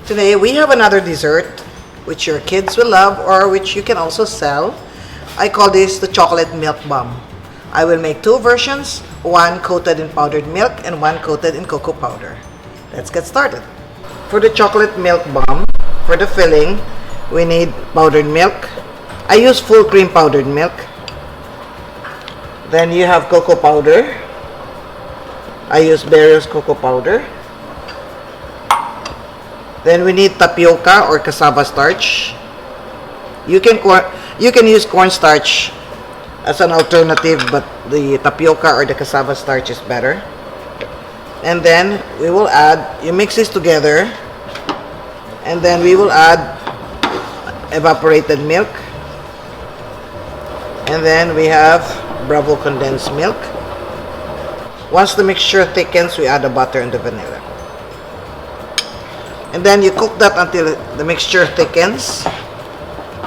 Today we have another dessert which your kids will love or which you can also sell. I call this the chocolate milk bomb. I will make two versions, one coated in powdered milk and one coated in cocoa powder. Let's get started. For the chocolate milk bomb, for the filling, we need powdered milk. I use full cream powdered milk. Then you have cocoa powder. I use Beryl's cocoa powder. Then we need tapioca or cassava starch. You can use cornstarch as an alternative, but the tapioca or the cassava starch is better. And then we will add, you mix this together, and then we will add evaporated milk. And then we have Bravo condensed milk. Once the mixture thickens, we add the butter and the vanilla. And then you cook that until the mixture thickens.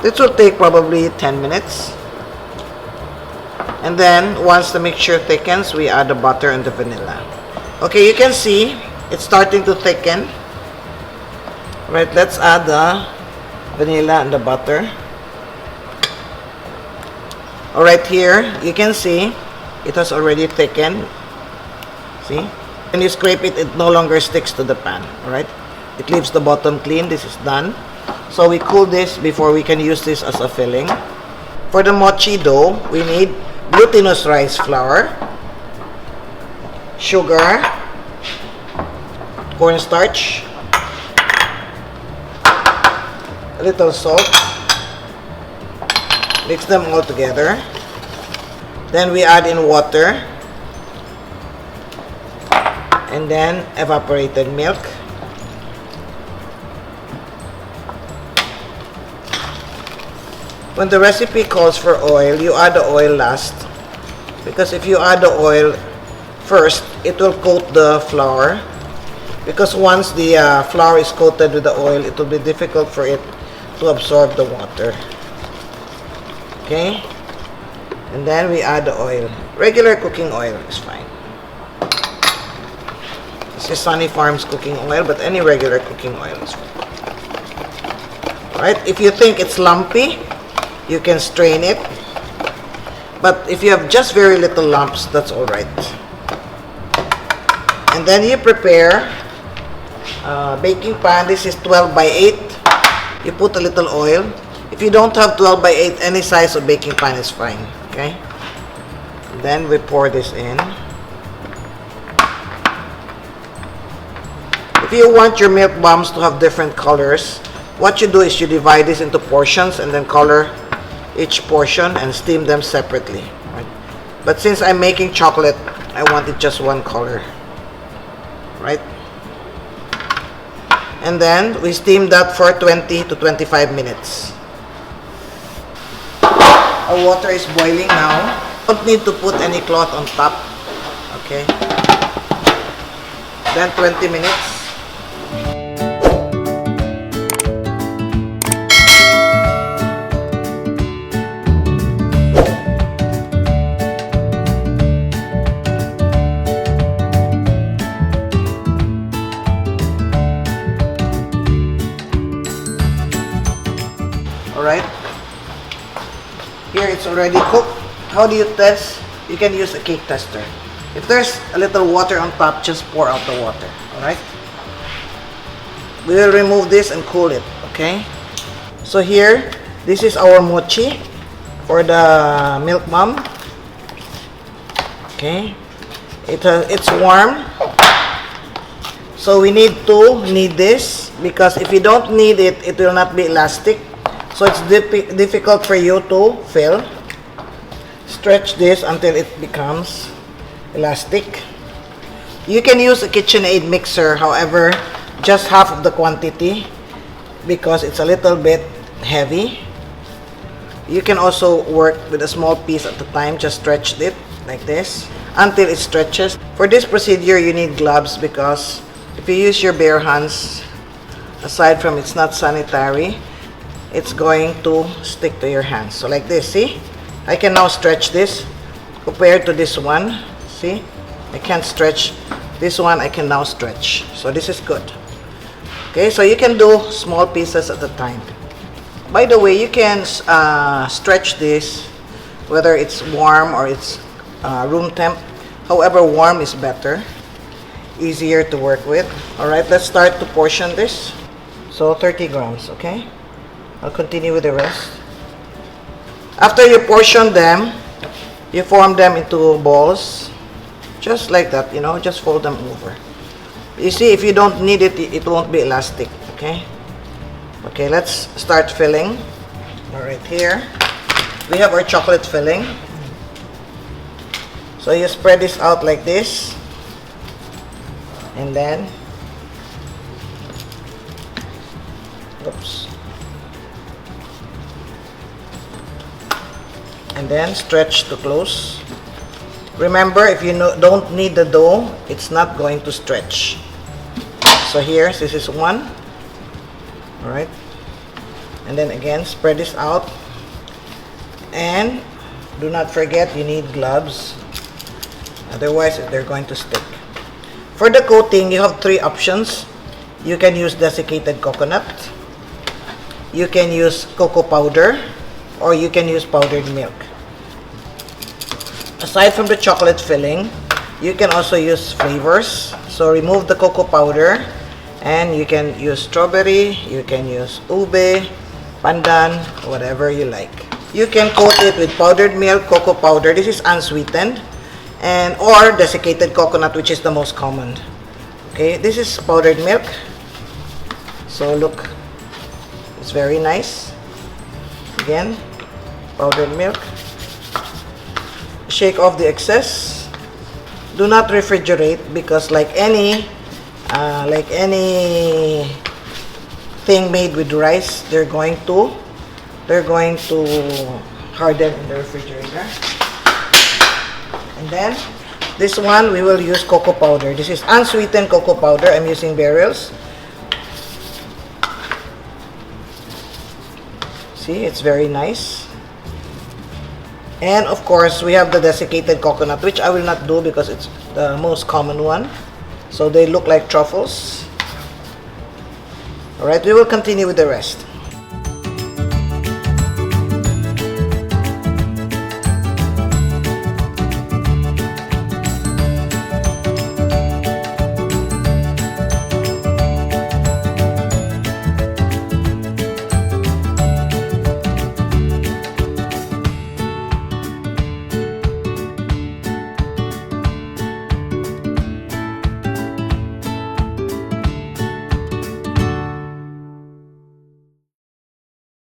This will take probably 10 minutes. And then once the mixture thickens, we add the butter and the vanilla. Okay, you can see it's starting to thicken. Right, let's add the vanilla and the butter. Alright, here you can see it has already thickened. See? When you scrape it, it no longer sticks to the pan. Alright? It leaves the bottom clean. This is done. So we cool this before we can use this as a filling. For the mochi dough, we need glutinous rice flour, sugar, cornstarch, a little salt. Mix them all together. Then we add in water. And then evaporated milk. When the recipe calls for oil, you add the oil last. Because if you add the oil first, it will coat the flour. Because once the flour is coated with the oil, it will be difficult for it to absorb the water. Okay? And then we add the oil. Regular cooking oil is fine. This is Sunny Farms cooking oil, but any regular cooking oil is fine. Alright? If you think it's lumpy, you can strain it. But if you have just very little lumps, that's alright. And then you prepare baking pan. This is 12 by 8. You put a little oil. If you don't have 12 by 8, any size of baking pan is fine. Okay? And then we pour this in. If you want your milk bombs to have different colors, what you do is you divide this into portions and then color each portion and steam them separately. Right? But since I'm making chocolate, I wanted just one color. Right? And then we steam that for 20 to 25 minutes. Our water is boiling now. Don't need to put any cloth on top. Okay? Then 20 minutes. Alright? Here it's already cooked. How do you test? You can use a cake tester. If there's a little water on top, just pour out the water. Alright? We will remove this and cool it. Okay? So here, this is our mochi for the milk bomb. Okay? It's warm. So we need to knead this because if you don't knead it, it will not be elastic. So it's difficult for you to fill. Stretch this until it becomes elastic. You can use a KitchenAid mixer, however, just half of the quantity because it's a little bit heavy. You can also work with a small piece at a time. Just stretch it like this until it stretches. For this procedure, you need gloves because if you use your bare hands, aside from it's not sanitary, it's going to stick to your hands. So like this, see? I can now stretch this compared to this one. See? I can't stretch this one. I can now stretch. So this is good. Okay, so you can do small pieces at a time. By the way, you can stretch this whether it's warm or it's room temp. However, warm is better, easier to work with. Alright, let's start to portion this. So 30 grams, okay? I'll continue with the rest. After you portion them, you form them into balls. Just like that, you know, just fold them over. You see, if you don't need it, it won't be elastic, okay? Okay, let's start filling. Alright, here we have our chocolate filling. So you spread this out like this. And then, oops. And then stretch to close. Remember, if you don't need the dough, it's not going to stretch. So here, this is one. Alright. And then again, spread this out. And do not forget, you need gloves. Otherwise, they're going to stick. For the coating, you have three options. You can use desiccated coconut. You can use cocoa powder. Or you can use powdered milk. Aside from the chocolate filling, you can also use flavors. So remove the cocoa powder. And you can use strawberry, you can use ube, pandan, whatever you like. You can coat it with powdered milk, cocoa powder. This is unsweetened. And or desiccated coconut, which is the most common. Okay, this is powdered milk. So look, it's very nice. Again, powdered milk. Shake off the excess. Do not refrigerate because like any thing made with rice, they're going to harden in the refrigerator. And then this one we will use cocoa powder. This is unsweetened cocoa powder. I'm using Beryl's. See, it's very nice. And of course, we have the desiccated coconut, which I will not do because it's the most common one. So they look like truffles. Alright, we will continue with the rest.